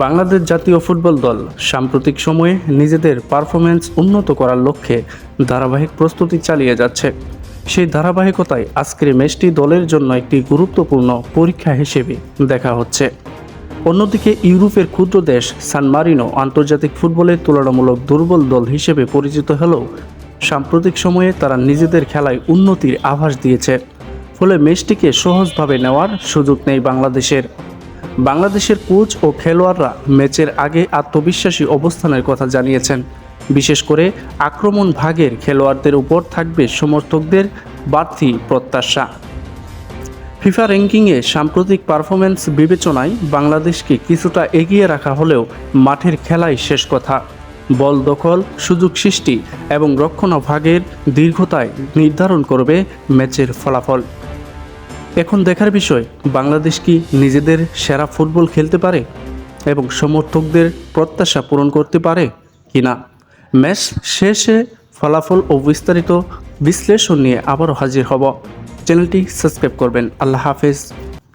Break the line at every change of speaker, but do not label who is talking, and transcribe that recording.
বাংলাদেশ জাতীয় ফুটবল দল সাম্প্রতিক সময়ে নিজেদের পারফরম্যান্স উন্নত করার লক্ষ্যে ধারাবাহিক প্রস্তুতি চালিয়ে যাচ্ছে। সেই ধারাবাহিকতায় আজকের ম্যাচটি দলের জন্য একটি গুরুত্বপূর্ণ পরীক্ষা হিসেবে দেখা হচ্ছে। অন্যদিকে ইউরোপের ক্ষুদ্র দেশ সান মারিনো আন্তর্জাতিক ফুটবলের তুলনামূলক দুর্বল দল হিসেবে পরিচিত হলেও সাম্প্রতিক সময়ে তারা নিজেদের খেলায় উন্নতির আভাস দিয়েছে। ফলে ম্যাচটিকে সহজভাবে নেওয়ার সুযোগ নেই বাংলাদেশের কোচ ও খেলোয়াড়রা ম্যাচের আগে আত্মবিশ্বাসী অবস্থানের কথা জানিয়েছেন। বিশেষ করে আক্রমণ ভাগের খেলোয়াড়দের উপর থাকবে সমর্থকদের বাড়তি প্রত্যাশা। ফিফা র্যাঙ্কিংয়ে সাম্প্রতিক পারফরম্যান্স বিবেচনায় বাংলাদেশকে কিছুটা এগিয়ে রাখা হলেও মাঠের খেলাই শেষ কথা। বল দখল, সুযোগ সৃষ্টি এবং রক্ষণভাগের দীর্ঘতায় নির্ধারণ করবে ম্যাচের ফলাফল। এখন দেখার বিষয়, বাংলাদেশ কি নিজেদের সেরা ফুটবল খেলতে পারে এবং সমর্থকদের প্রত্যাশা পূরণ করতে পারে কিনা। ম্যাচ শেষে ফলাফল ও বিস্তারিত বিশ্লেষণ নিয়ে আবারও হাজির হব। চ্যানেলটি সাবস্ক্রাইব করবেন। আল্লাহ হাফেজ।